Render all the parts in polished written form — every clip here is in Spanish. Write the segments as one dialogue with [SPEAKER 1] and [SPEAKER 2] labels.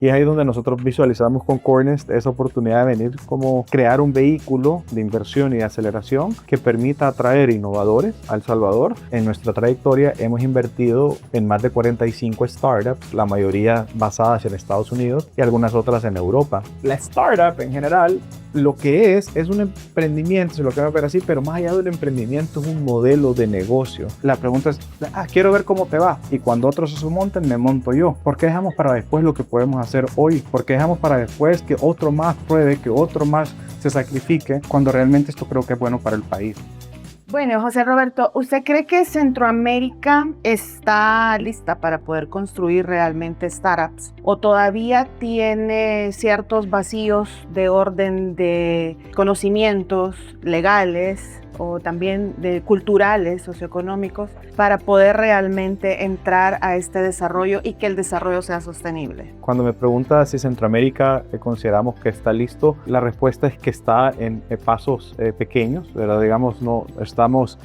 [SPEAKER 1] Y es ahí donde nosotros visualizamos con CoreNest esa oportunidad de venir como crear un vehículo de inversión y de aceleración que permita atraer innovadores a El Salvador. En nuestra trayectoria hemos invertido en más de 45 startups, la mayoría basadas en Estados Unidos y algunas otras en Europa. La startup en general lo que es un emprendimiento, se lo quiero ver así, pero más allá del emprendimiento es un modelo de negocio. La pregunta es, quiero ver cómo te va, y cuando otros se monten, me monto yo. ¿Por qué dejamos para después lo que podemos hacer hoy? ¿Por qué dejamos para después que otro más pruebe, que otro más se sacrifique, cuando realmente esto creo que es bueno para el país?
[SPEAKER 2] Bueno, José Roberto, ¿usted cree que Centroamérica está lista para poder construir realmente startups? ¿O todavía tiene ciertos vacíos de orden de conocimientos legales o también de culturales, socioeconómicos, para poder realmente entrar a este desarrollo y que el desarrollo sea sostenible?
[SPEAKER 1] Cuando me preguntas si Centroamérica consideramos que está listo, la respuesta es que está en pasos pequeños, ¿verdad? Digamos,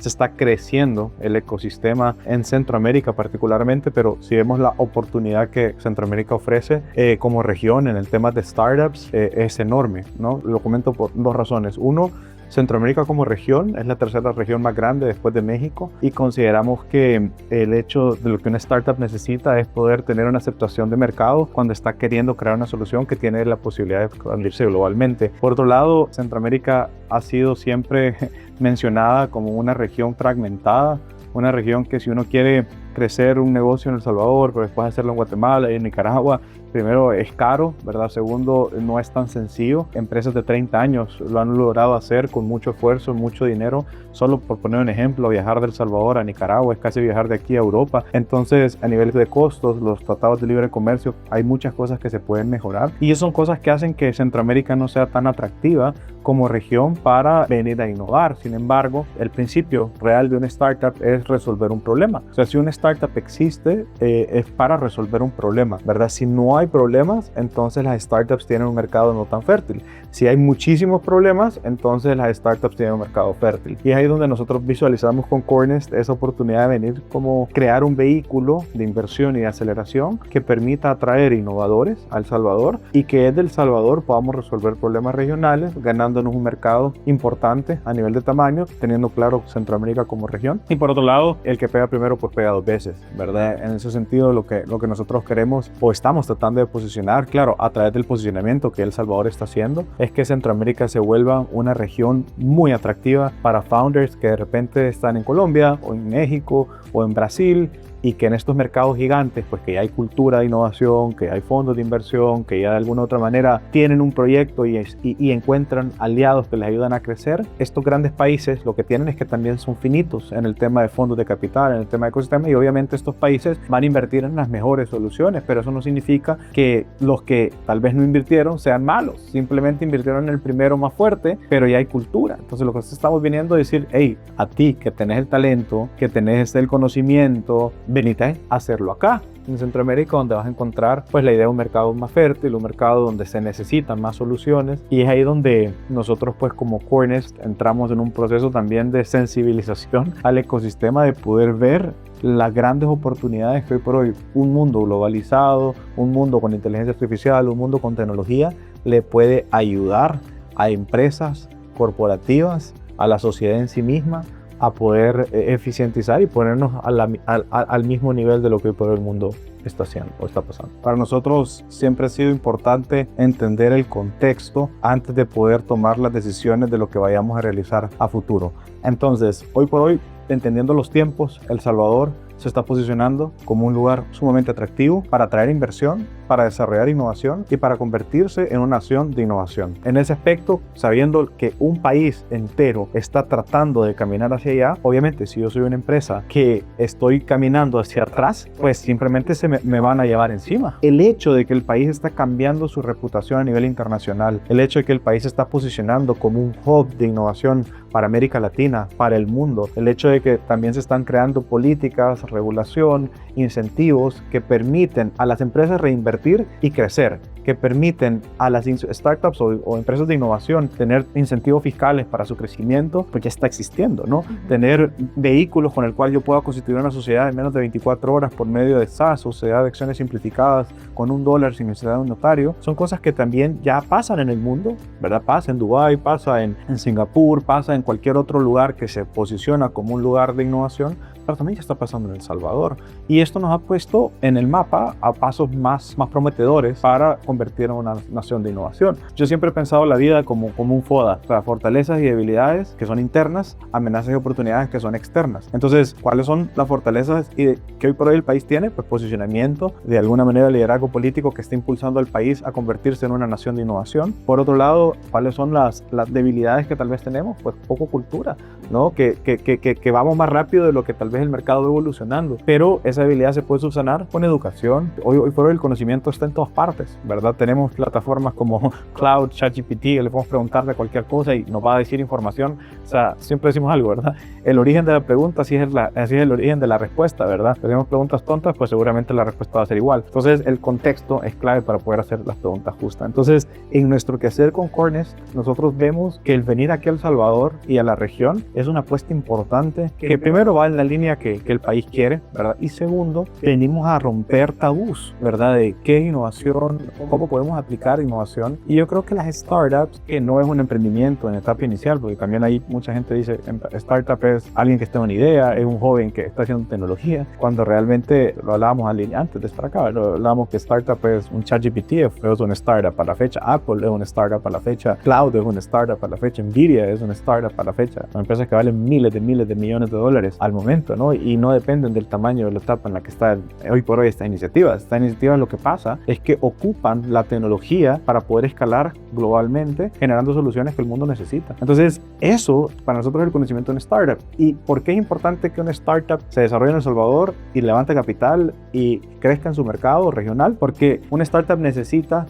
[SPEAKER 1] se está creciendo el ecosistema en Centroamérica particularmente, pero si vemos la oportunidad que Centroamérica ofrece como región en el tema de startups, es enorme, ¿no? Lo comento por dos razones. Uno, Centroamérica como región es la tercera región más grande después de México, y consideramos que el hecho de lo que una startup necesita es poder tener una aceptación de mercado cuando está queriendo crear una solución que tiene la posibilidad de expandirse globalmente. Por otro lado, Centroamérica ha sido siempre mencionada como una región fragmentada, una región que si uno quiere crecer un negocio en El Salvador, pero después hacerlo en Guatemala y en Nicaragua, primero es caro, ¿verdad? Segundo, no es tan sencillo. Empresas de 30 años lo han logrado hacer con mucho esfuerzo, mucho dinero. Solo por poner un ejemplo, viajar de El Salvador a Nicaragua es casi viajar de aquí a Europa. Entonces, a nivel de costos, los tratados de libre comercio, hay muchas cosas que se pueden mejorar. Y son cosas que hacen que Centroamérica no sea tan atractiva como región para venir a innovar. Sin embargo, el principio real de una startup es resolver un problema. O sea, si una startup existe, es para resolver un problema, ¿verdad? Si no hay problemas, entonces las startups tienen un mercado no tan fértil. Si hay muchísimos problemas, entonces las startups tienen un mercado fértil. Y es ahí donde nosotros visualizamos con CoreNest esa oportunidad de venir como crear un vehículo de inversión y de aceleración que permita atraer innovadores a El Salvador, y que desde El Salvador podamos resolver problemas regionales, ganándonos un mercado importante a nivel de tamaño, teniendo claro Centroamérica como región. Y por otro lado, el que pega primero pues pega dos veces, ¿verdad? En ese sentido, lo que nosotros queremos o estamos tratando de posicionar, claro, a través del posicionamiento que El Salvador está haciendo, es que Centroamérica se vuelva una región muy atractiva para founders que de repente están en Colombia o en México o en Brasil, y que en estos mercados gigantes, pues que ya hay cultura de innovación, que hay fondos de inversión, que ya de alguna otra manera tienen un proyecto y encuentran aliados que les ayudan a crecer. Estos grandes países lo que tienen es que también son finitos en el tema de fondos de capital, en el tema de ecosistema, y obviamente estos países van a invertir en las mejores soluciones, pero eso no significa que los que tal vez no invirtieron sean malos, simplemente invirtieron en el primero más fuerte, pero ya hay cultura. Entonces lo que estamos viniendo a decir, hey, a ti que tenés el talento, que tenés el conocimiento, venite a hacerlo acá en Centroamérica, donde vas a encontrar pues la idea de un mercado más fértil, un mercado donde se necesitan más soluciones, y es ahí donde nosotros pues como CoreNest entramos en un proceso también de sensibilización al ecosistema, de poder ver las grandes oportunidades que hoy por hoy un mundo globalizado, un mundo con inteligencia artificial, un mundo con tecnología le puede ayudar a empresas corporativas, a la sociedad en sí misma, a poder eficientizar y ponernos al mismo nivel de lo que hoy por el mundo está haciendo o está pasando. Para nosotros siempre ha sido importante entender el contexto antes de poder tomar las decisiones de lo que vayamos a realizar a futuro. Entonces, hoy por hoy, entendiendo los tiempos, El Salvador se está posicionando como un lugar sumamente atractivo para atraer inversión, para desarrollar innovación y para convertirse en una nación de innovación. En ese aspecto, sabiendo que un país entero está tratando de caminar hacia allá, obviamente si yo soy una empresa que estoy caminando hacia atrás, pues simplemente me van a llevar encima. El hecho de que el país está cambiando su reputación a nivel internacional, el hecho de que el país se está posicionando como un hub de innovación para América Latina, para el mundo, el hecho de que también se están creando políticas, regulación, incentivos que permiten a las empresas reinvertir y crecer. que permiten a las startups o empresas de innovación tener incentivos fiscales para su crecimiento, pues ya está existiendo, ¿no? Tener vehículos con el cual yo pueda constituir una sociedad en menos de 24 horas por medio de SaaS, sociedad de acciones simplificadas, con $1 sin necesidad de un notario, son cosas que también ya pasan en el mundo, ¿verdad? Pasa en Dubái, pasa en Singapur, pasa en cualquier otro lugar que se posiciona como un lugar de innovación, pero también ya está pasando en El Salvador. Y esto nos ha puesto en el mapa a pasos más prometedores para convertir en una nación de innovación. Yo siempre he pensado la vida como un FODA, o sea, fortalezas y debilidades que son internas, amenazas y oportunidades que son externas. Entonces, ¿cuáles son las fortalezas que hoy por hoy el país tiene? Pues posicionamiento, de alguna manera liderazgo político que está impulsando al país a convertirse en una nación de innovación. Por otro lado, ¿cuáles son las debilidades que tal vez tenemos? Pues poco cultura, ¿no? Que vamos más rápido de lo que tal vez el mercado va evolucionando, pero esa habilidad se puede subsanar con educación. Hoy por hoy el conocimiento está en todas partes, ¿verdad? Tenemos plataformas como Cloud, ChatGPT, le podemos preguntar de cualquier cosa y nos va a decir información. O sea, siempre decimos algo, ¿verdad? El origen de la pregunta así es el origen de la respuesta, ¿verdad? Si tenemos preguntas tontas, pues seguramente la respuesta va a ser igual. Entonces, el contexto es clave para poder hacer las preguntas justas. Entonces, en nuestro quehacer con CoreNest, nosotros vemos que el venir aquí a El Salvador y a la región es una apuesta importante que primero va en la línea que el país quiere, ¿verdad? Y segundo, venimos a romper tabús, ¿verdad? De qué innovación, cómo podemos aplicar innovación. Y yo creo que las startups, que no es un emprendimiento en etapa inicial, porque también ahí mucha gente dice, startup es alguien que está en una idea, es un joven que está haciendo tecnología, cuando realmente lo hablábamos antes de estar acá, lo hablábamos que startup es un ChatGPT, es una startup a la fecha, Apple es una startup a la fecha, Cloud es una startup a la fecha, Nvidia es una startup a la fecha. Son empresas que valen miles de millones de dólares al momento, ¿no? Y no dependen del tamaño de la etapa en la que está hoy por hoy esta iniciativa. Esta iniciativa, lo que pasa es que ocupan la tecnología para poder escalar globalmente, generando soluciones que el mundo necesita. Entonces, eso para nosotros es el conocimiento de una startup. ¿Y por qué es importante que una startup se desarrolle en El Salvador y levante capital y crezca en su mercado regional? Porque una startup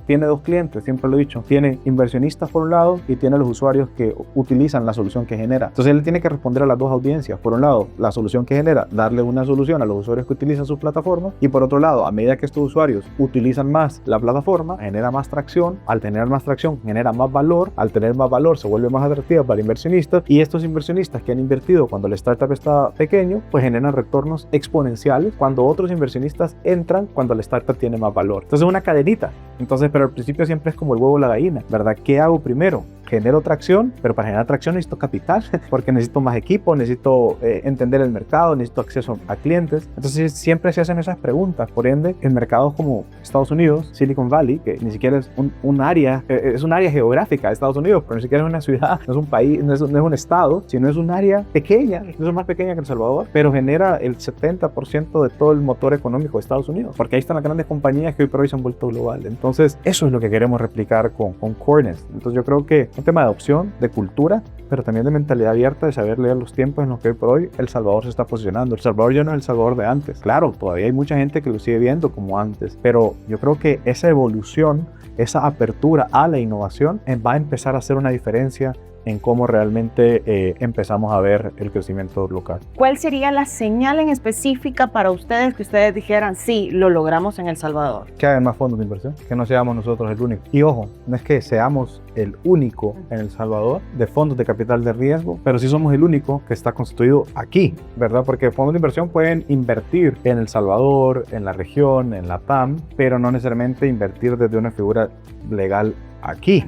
[SPEAKER 1] tiene dos clientes, siempre lo he dicho, tiene inversionistas por un lado y tiene los usuarios que utilizan la solución que genera. Entonces, él tiene que responder a las dos audiencias. Por un lado, la solución que genera, darle una solución a los usuarios que utilizan sus plataformas, y por otro lado, a medida que estos usuarios utilizan más la plataforma, genera más tracción. Al tener más tracción, genera más valor. Al tener más valor, se vuelve más atractiva para inversionistas, y estos inversionistas que han invertido cuando la startup está pequeño, pues generan retornos exponenciales cuando otros inversionistas entran cuando la startup tiene más valor. Entonces es una cadenita. Entonces, pero al principio siempre es como el huevo o la gallina, ¿verdad? ¿Qué hago primero? Genero tracción, pero para generar tracción necesito capital, porque necesito más equipo, necesito entender el mercado, necesito acceso a clientes. Entonces siempre se hacen esas preguntas. Por ende, en mercados como Estados Unidos, Silicon Valley, que ni siquiera es un área, es un área geográfica de Estados Unidos, pero ni siquiera es una ciudad, no es un país, no es un estado, sino es un área pequeña, incluso más pequeña que El Salvador, pero genera el 70% de todo el motor económico de Estados Unidos, porque ahí están las grandes compañías que hoy por hoy se han vuelto globales. Entonces, eso es lo que queremos replicar con CoreNest. Entonces, yo creo que un tema de adopción, de cultura, pero también de mentalidad abierta, de saber leer los tiempos en los que hoy por hoy El Salvador se está posicionando. El Salvador ya no es El Salvador de antes. Claro, todavía hay mucha gente que lo sigue viendo como antes, pero yo creo que esa evolución, esa apertura a la innovación va a empezar a hacer una diferencia en cómo realmente empezamos a ver el crecimiento local.
[SPEAKER 2] ¿Cuál sería la señal en específica para ustedes que ustedes dijeran, sí, lo logramos en El Salvador?
[SPEAKER 1] Que hagan más fondos de inversión, que no seamos nosotros el único. Y ojo, no es que seamos el único en El Salvador de fondos de capital de riesgo, pero sí somos el único que está constituido aquí, ¿verdad? Porque fondos de inversión pueden invertir en El Salvador, en la región, en la TAM, pero no necesariamente invertir desde una figura legal aquí,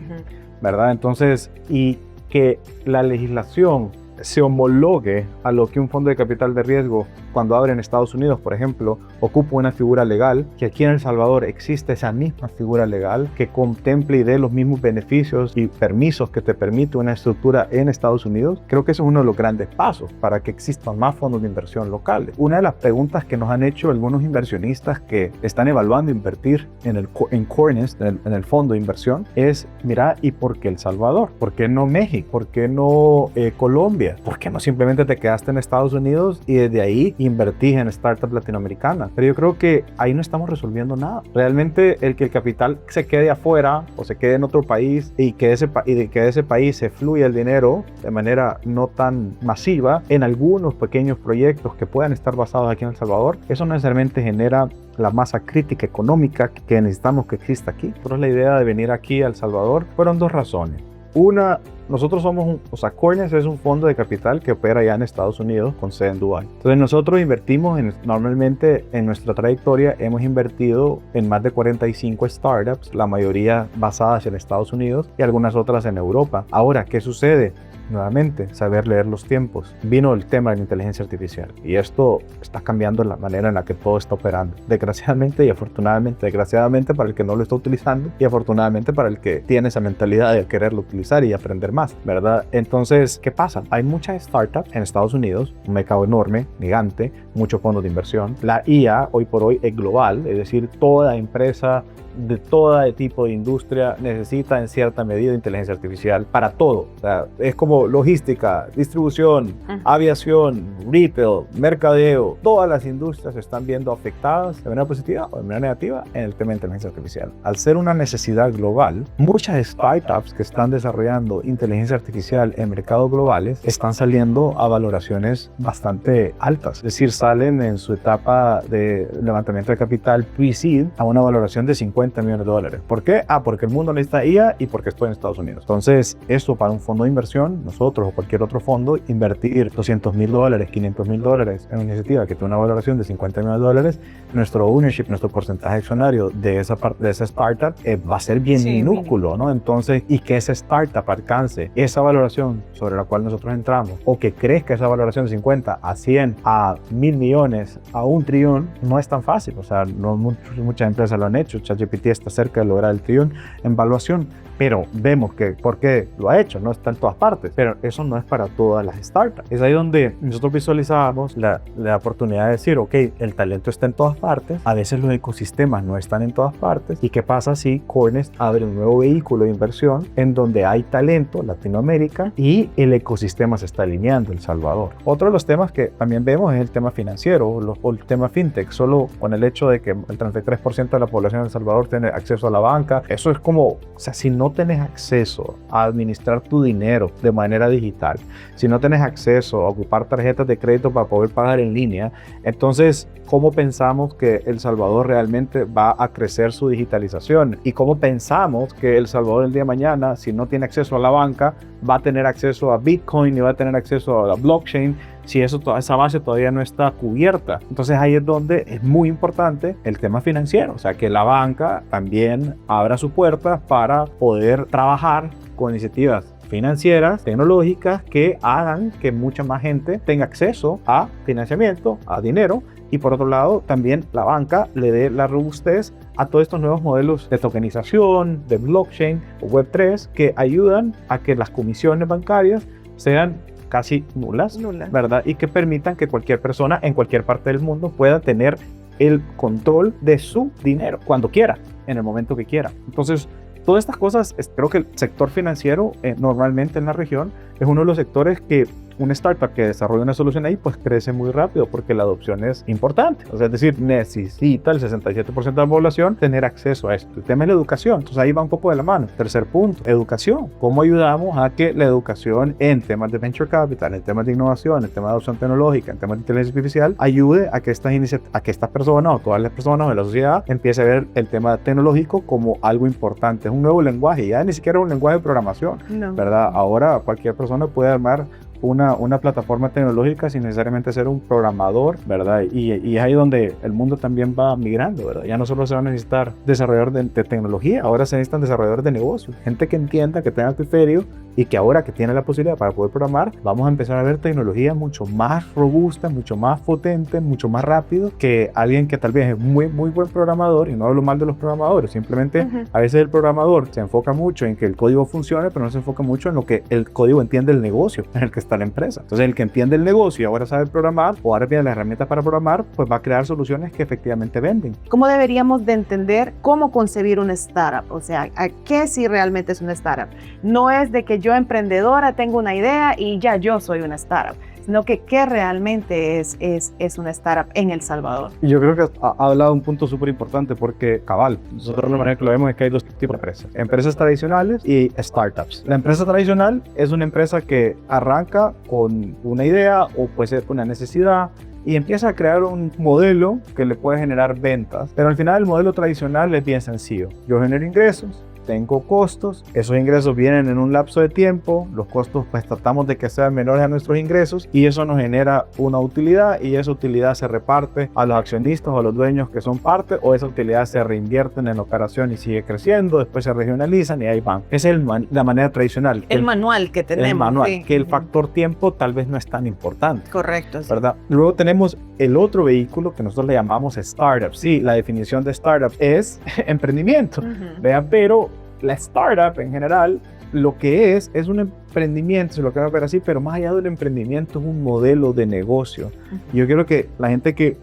[SPEAKER 1] ¿verdad? Entonces, y que la legislación se homologue a lo que un fondo de capital de riesgo, cuando abre en Estados Unidos, por ejemplo, ocupa una figura legal, que aquí en El Salvador existe esa misma figura legal que contemple y dé los mismos beneficios y permisos que te permite una estructura en Estados Unidos. Creo que eso es uno de los grandes pasos para que existan más fondos de inversión locales. Una de las preguntas que nos han hecho algunos inversionistas que están evaluando invertir en CoreNest, en el fondo de inversión, es, mira, ¿y por qué El Salvador? ¿Por qué no México? ¿Por qué no Colombia? Colombia? ¿Por qué no simplemente te quedaste en Estados Unidos y desde ahí invertís en startups latinoamericanas? Pero yo creo que ahí no estamos resolviendo nada. Realmente el que el capital se quede afuera o se quede en otro país y que de ese país se fluya el dinero de manera no tan masiva en algunos pequeños proyectos que puedan estar basados aquí en El Salvador, eso no necesariamente genera la masa crítica económica que necesitamos que exista aquí. Pero la idea de venir aquí a El Salvador fueron dos razones. Una, nosotros somos Coinest es un fondo de capital que opera ya en Estados Unidos con sede en Dubái. Entonces nosotros invertimos normalmente en nuestra trayectoria hemos invertido en más de 45 startups, la mayoría basadas en Estados Unidos y algunas otras en Europa. Ahora, ¿qué sucede? Nuevamente, saber leer los tiempos. Vino el tema de la inteligencia artificial y esto está cambiando la manera en la que todo está operando. Desgraciadamente y afortunadamente, desgraciadamente para el que no lo está utilizando y afortunadamente para el que tiene esa mentalidad de quererlo utilizar y aprender más, ¿verdad? Entonces, ¿qué pasa? Hay muchas startups en Estados Unidos, un mercado enorme, gigante, muchos fondos de inversión. La IA hoy por hoy es global, es decir, toda empresa de todo tipo de industria necesita en cierta medida inteligencia artificial para todo. O sea, es como logística, distribución, aviación, retail, mercadeo. Todas las industrias se están viendo afectadas de manera positiva o de manera negativa en el tema de inteligencia artificial. Al ser una necesidad global, muchas startups que están desarrollando inteligencia artificial en mercados globales están saliendo a valoraciones bastante altas. Es decir, salen en su etapa de levantamiento de capital pre-seed a una valoración de $50 millones. ¿Por qué? Porque el mundo necesita IA y porque estoy en Estados Unidos. Entonces, esto para un fondo de inversión, nosotros o cualquier otro fondo, invertir $200,000, $500,000 en una iniciativa que tiene una valoración de $50 millones, nuestro ownership, nuestro porcentaje accionario de esa startup va a ser bien minúsculo, ¿no? Entonces, y que esa startup alcance esa valoración sobre la cual nosotros entramos o que crezca esa valoración de 50 a 100 a 1,000 millones a 1 trillón, no es tan fácil. O sea, muchas empresas lo han hecho. ChatGPT está cerca de lograr el trillón en valuación, pero vemos que por qué lo ha hecho, no está en todas partes, pero eso no es para todas las startups. Es ahí donde nosotros visualizamos la oportunidad de decir, ok, el talento está en todas partes, a veces los ecosistemas no están en todas partes, y qué pasa si Coinest abre un nuevo vehículo de inversión en donde hay talento, Latinoamérica, y el ecosistema se está alineando, El Salvador. Otro de los temas que también vemos es el tema financiero o el tema fintech. Solo con el hecho de que el 33% de la población de El Salvador tiene acceso a la banca, eso es como, o sea, si no tenés acceso a administrar tu dinero de manera digital, si no tenés acceso a ocupar tarjetas de crédito para poder pagar en línea, entonces, ¿cómo pensamos que El Salvador realmente va a crecer su digitalización? ¿Y cómo pensamos que El Salvador el día de mañana, si no tiene acceso a la banca, va a tener acceso a Bitcoin y va a tener acceso a la blockchain, si esa base todavía no está cubierta? Entonces ahí es donde es muy importante el tema financiero, o sea, que la banca también abra su puerta para poder trabajar con iniciativas financieras, tecnológicas, que hagan que mucha más gente tenga acceso a financiamiento, a dinero, y por otro lado también la banca le dé la robustez a todos estos nuevos modelos de tokenización, de blockchain o Web3 que ayudan a que las comisiones bancarias sean casi nulas, ¿verdad? Y que permitan que cualquier persona en cualquier parte del mundo pueda tener el control de su dinero cuando quiera, en el momento que quiera. Entonces, todas estas cosas, creo que el sector financiero normalmente en la región es uno de los sectores que una startup que desarrolla una solución ahí, pues crece muy rápido porque la adopción es importante. O sea, es decir, necesita el 67% de la población tener acceso a esto. El tema es la educación. Entonces ahí va un poco de la mano. Tercer punto, educación. ¿Cómo ayudamos a que la educación en temas de venture capital, en temas de innovación, en temas de adopción tecnológica, en temas de inteligencia artificial, ayude a que estas personas o todas las personas de la sociedad empiece a ver el tema tecnológico como algo importante? Es un nuevo lenguaje, ya ni siquiera un lenguaje de programación, ¿verdad? Ahora cualquier persona puede armar una plataforma tecnológica sin necesariamente ser un programador, ¿verdad? Y es ahí donde el mundo también va migrando, ¿verdad? Ya no solo se va a necesitar desarrolladores de tecnología, ahora se necesitan desarrolladores de negocios, gente que entienda, que tenga criterio, y que ahora que tiene la posibilidad para poder programar, vamos a empezar a ver tecnología mucho más robusta, mucho más potente, mucho más rápido que alguien que tal vez es muy buen programador. Y no hablo mal de los programadores, simplemente a veces el programador se enfoca mucho en que el código funcione, pero no se enfoca mucho en lo que el código entiende el negocio en el que está la empresa. Entonces el que entiende el negocio y ahora sabe programar o ahora tiene las herramientas para programar, pues va a crear soluciones que efectivamente venden.
[SPEAKER 2] ¿Cómo deberíamos de entender cómo concebir una startup? O sea, ¿a qué sí realmente es una startup? No es de que yo emprendedora tengo una idea y ya yo soy una startup, sino que qué realmente es una startup en El Salvador.
[SPEAKER 1] Yo creo que ha hablado un punto súper importante porque, cabal, nosotros la manera que lo vemos es que hay dos tipos de empresas. Empresas tradicionales y startups. La empresa tradicional es una empresa que arranca con una idea o puede ser una necesidad y empieza a crear un modelo que le puede generar ventas. Pero al final el modelo tradicional es bien sencillo. Yo genero ingresos, tengo costos, esos ingresos vienen en un lapso de tiempo, los costos pues tratamos de que sean menores a nuestros ingresos y eso nos genera una utilidad y esa utilidad se reparte a los accionistas o a los dueños que son parte o esa utilidad se reinvierte en la operación y sigue creciendo, después se regionalizan y ahí van. Esa es la manera tradicional.
[SPEAKER 2] El manual que tenemos.
[SPEAKER 1] El manual,
[SPEAKER 2] sí.
[SPEAKER 1] Que el factor tiempo tal vez no es tan importante.
[SPEAKER 2] Correcto. Sí.
[SPEAKER 1] ¿Verdad? Luego tenemos el otro vehículo que nosotros le llamamos startup. Sí, la definición de startup es emprendimiento, ¿vean? Pero la startup en general lo que es un emprendimiento, se lo quiero ver así, pero más allá del emprendimiento es un modelo de negocio. Y yo quiero que la gente que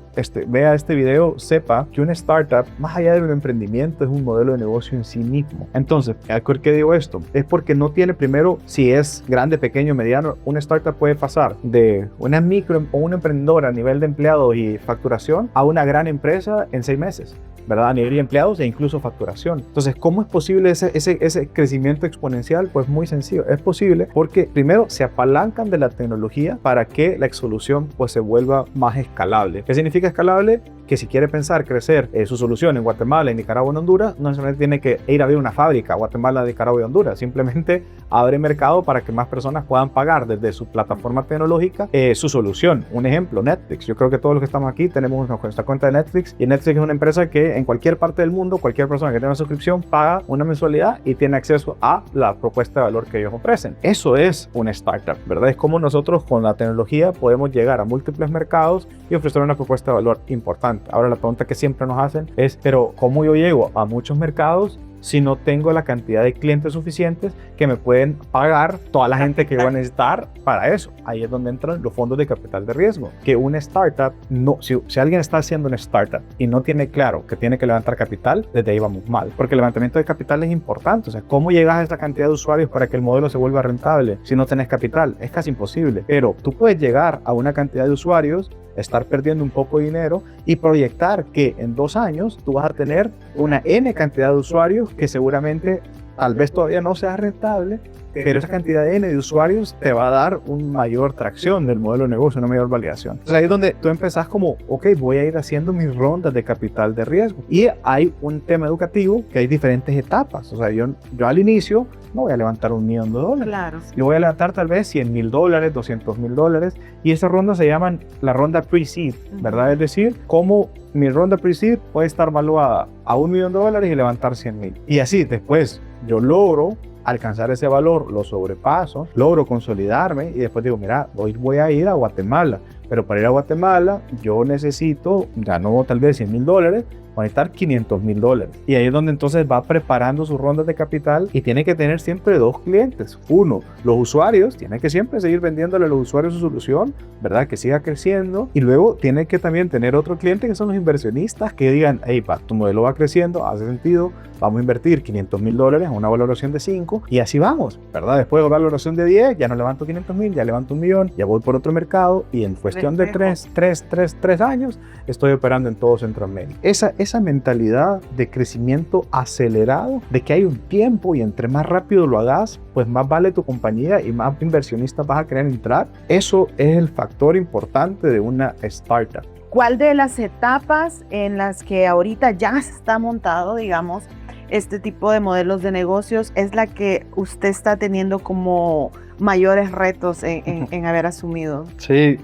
[SPEAKER 1] vea este video sepa que una startup, más allá de un emprendimiento, es un modelo de negocio en sí mismo. Entonces, ¿por qué digo esto? Es porque no tiene primero, si es grande, pequeño, mediano, una startup puede pasar de una micro o una emprendedora a nivel de empleados y facturación a una gran empresa en 6 meses. ¿Verdad? A nivel de empleados e incluso facturación. Entonces, ¿cómo es posible ese crecimiento exponencial? Pues muy sencillo. Es posible porque primero se apalancan de la tecnología para que la solución pues se vuelva más escalable. ¿Qué significa escalable? Que si quiere pensar crecer su solución en Guatemala, en Nicaragua, en Honduras, no necesariamente tiene que ir a abrir una fábrica, Guatemala, Nicaragua y Honduras. Simplemente abre mercado para que más personas puedan pagar desde su plataforma tecnológica su solución. Un ejemplo, Netflix. Yo creo que todos los que estamos aquí tenemos nuestra cuenta de Netflix y Netflix es una empresa que en cualquier parte del mundo, cualquier persona que tenga una suscripción paga una mensualidad y tiene acceso a la propuesta de valor que ellos ofrecen. Eso es una startup, ¿verdad? Es como nosotros con la tecnología podemos llegar a múltiples mercados y ofrecer una propuesta de valor importante. Ahora la pregunta que siempre nos hacen es, pero ¿cómo yo llego a muchos mercados si no tengo la cantidad de clientes suficientes que me pueden pagar toda la gente que va a necesitar para eso? Ahí es donde entran los fondos de capital de riesgo. Que una startup, no, si alguien está haciendo una startup y no tiene claro que tiene que levantar capital, desde ahí vamos mal. Porque el levantamiento de capital es importante. O sea, ¿cómo llegas a esa cantidad de usuarios para que el modelo se vuelva rentable si no tenés capital? Es casi imposible. Pero tú puedes llegar a una cantidad de usuarios, estar perdiendo un poco de dinero y proyectar que en 2 años tú vas a tener una N cantidad de usuarios que seguramente tal vez todavía no sea rentable, pero esa cantidad de N de usuarios te va a dar una mayor tracción del modelo de negocio, una mayor validación. Entonces ahí es donde tú empezás como, ok, voy a ir haciendo mis rondas de capital de riesgo. Y hay un tema educativo que hay diferentes etapas. O sea, yo al inicio no voy a levantar $1 millón.
[SPEAKER 2] Claro.
[SPEAKER 1] Yo voy a levantar tal vez $100,000, $200,000. Y esas rondas se llaman la ronda pre-seed, ¿verdad? Es decir, como mi ronda pre-seed puede estar valuada a $1 millón y levantar 100,000. Y así después yo logro alcanzar ese valor, lo sobrepaso, logro consolidarme y después digo, mira, hoy voy a ir a Guatemala, pero para ir a Guatemala yo necesito, ya no tal vez $100,000, va a necesitar $500,000. Y ahí es donde entonces va preparando sus rondas de capital y tiene que tener siempre 2 clientes. Uno, los usuarios, tiene que siempre seguir vendiéndole a los usuarios su solución, ¿verdad? Que siga creciendo. Y luego tiene que también tener otro cliente que son los inversionistas que digan, hey, tu modelo va creciendo, hace sentido, vamos a invertir $500,000 a una valoración de 5 y así vamos, ¿verdad? Después de una valoración de 10, ya no levanto 500,000, ya levanto $1 millón, ya voy por otro mercado y en cuestión de 3 años estoy operando en todo Centroamérica. Esa mentalidad de crecimiento acelerado, de que hay un tiempo y entre más rápido lo hagas, pues más vale tu compañía y más inversionistas vas a querer entrar. Eso es el factor importante de una startup.
[SPEAKER 2] ¿Cuál de las etapas en las que ahorita ya está montado, digamos, este tipo de modelos de negocios es la que usted está teniendo como mayores retos en haber asumido?
[SPEAKER 1] Sí,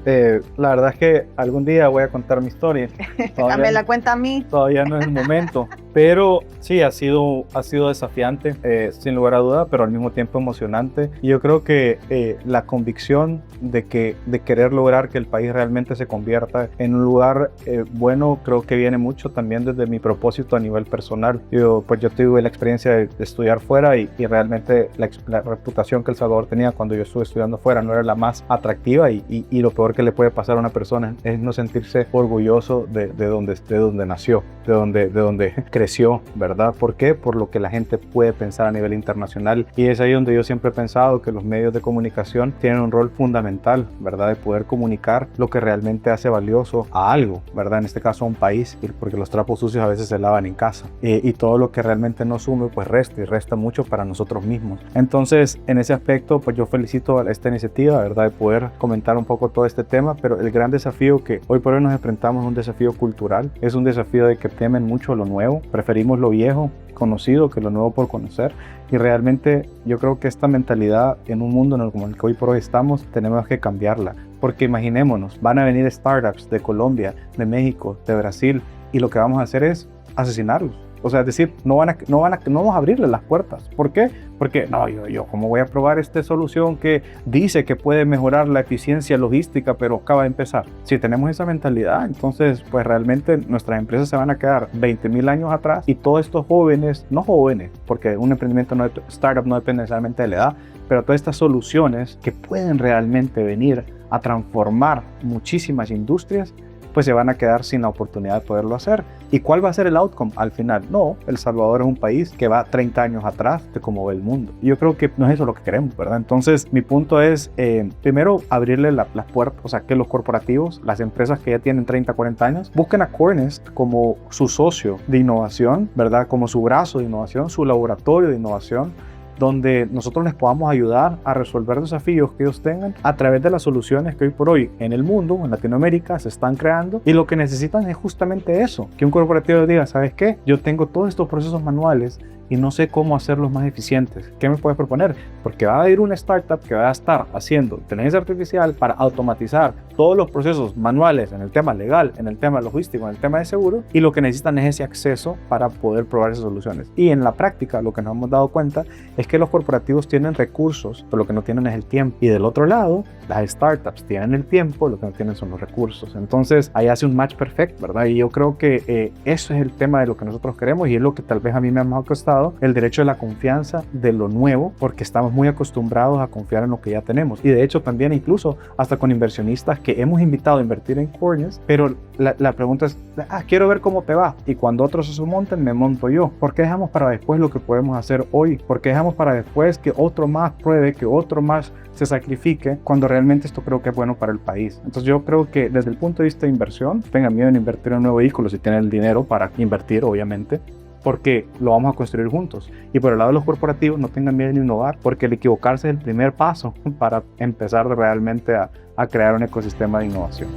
[SPEAKER 1] la verdad es que algún día voy a contar mi historia.
[SPEAKER 2] ¿Me la cuenta a mí?
[SPEAKER 1] Todavía no es el momento, Pero sí, ha sido desafiante, sin lugar a duda, pero al mismo tiempo emocionante. Y yo creo que la convicción de querer lograr que el país realmente se convierta en un lugar bueno, creo que viene mucho también desde mi propósito a nivel personal. Yo tuve la experiencia de estudiar fuera y realmente la reputación que El Salvador tenía cuando yo estuve estudiando fuera no era la más atractiva, y lo peor que le puede pasar a una persona es no sentirse orgulloso de donde nació, de donde creció, ¿verdad? ¿Por qué? Por lo que la gente puede pensar a nivel internacional, y es ahí donde yo siempre he pensado que los medios de comunicación tienen un rol fundamental, ¿verdad? De poder comunicar lo que realmente hace valioso a algo, ¿verdad? En este caso a un país, porque los trapos sucios a veces se lavan en casa, y todo lo que realmente no sume pues resta, y resta mucho para nosotros mismos. Entonces, en ese aspecto, pues yo felicito a esta iniciativa, ¿verdad? De poder comentar un poco todo este tema, pero el gran desafío que hoy por hoy nos enfrentamos es un desafío cultural, es un desafío de que temen mucho lo nuevo, preferimos lo viejo, conocido, que lo nuevo por conocer, y realmente yo creo que esta mentalidad en un mundo como el que hoy por hoy estamos, tenemos que cambiarla, porque imaginémonos, van a venir startups de Colombia, de México, de Brasil, y lo que vamos a hacer es asesinarlos. O sea, es decir, no vamos a abrirle las puertas. ¿Por qué? Porque yo ¿cómo voy a probar esta solución que dice que puede mejorar la eficiencia logística, pero acaba de empezar? Si tenemos esa mentalidad, entonces pues realmente nuestras empresas se van a quedar 20.000 años atrás, y todos estos jóvenes, no jóvenes, porque un emprendimiento startup no depende necesariamente de la edad, pero todas estas soluciones que pueden realmente venir a transformar muchísimas industrias, pues se van a quedar sin la oportunidad de poderlo hacer. ¿Y cuál va a ser el outcome al final? No, El Salvador es un país que va 30 años atrás de cómo ve el mundo. Y yo creo que no es eso lo que queremos, ¿verdad? Entonces, mi punto es, primero, abrirle las puertas, o sea, que los corporativos, las empresas que ya tienen 30, 40 años, busquen a Cornest como su socio de innovación, ¿verdad? Como su brazo de innovación, su laboratorio de innovación, donde nosotros les podamos ayudar a resolver desafíos que ellos tengan a través de las soluciones que hoy por hoy en el mundo, en Latinoamérica, se están creando, y lo que necesitan es justamente eso, que un corporativo diga, ¿sabes qué? Yo tengo todos estos procesos manuales y no sé cómo hacerlos más eficientes. ¿Qué me puedes proponer? Porque va a ir una startup que va a estar haciendo inteligencia artificial para automatizar todos los procesos manuales en el tema legal, en el tema logístico, en el tema de seguro, y lo que necesitan es ese acceso para poder probar esas soluciones. Y en la práctica, lo que nos hemos dado cuenta es que los corporativos tienen recursos, pero lo que no tienen es el tiempo. Y del otro lado, las startups tienen el tiempo, lo que no tienen son los recursos. Entonces, ahí hace un match perfecto, ¿verdad? Y yo creo que eso es el tema de lo que nosotros queremos, y es lo que tal vez a mí me ha costado, el derecho de la confianza de lo nuevo, porque estamos muy acostumbrados a confiar en lo que ya tenemos. Y de hecho también incluso hasta con inversionistas que hemos invitado a invertir en Cornest, pero la pregunta es, quiero ver cómo te va, y cuando otros se monten, me monto yo. ¿Por qué dejamos para después lo que podemos hacer hoy? ¿Por qué dejamos para después que otro más pruebe, que otro más se sacrifique, cuando realmente esto creo que es bueno para el país? Entonces yo creo que desde el punto de vista de inversión, tengan miedo en invertir en un nuevo vehículo si tienen el dinero para invertir, obviamente, porque lo vamos a construir juntos. Y por el lado de los corporativos, no tengan miedo en innovar, porque el equivocarse es el primer paso para empezar realmente a crear un ecosistema de innovación.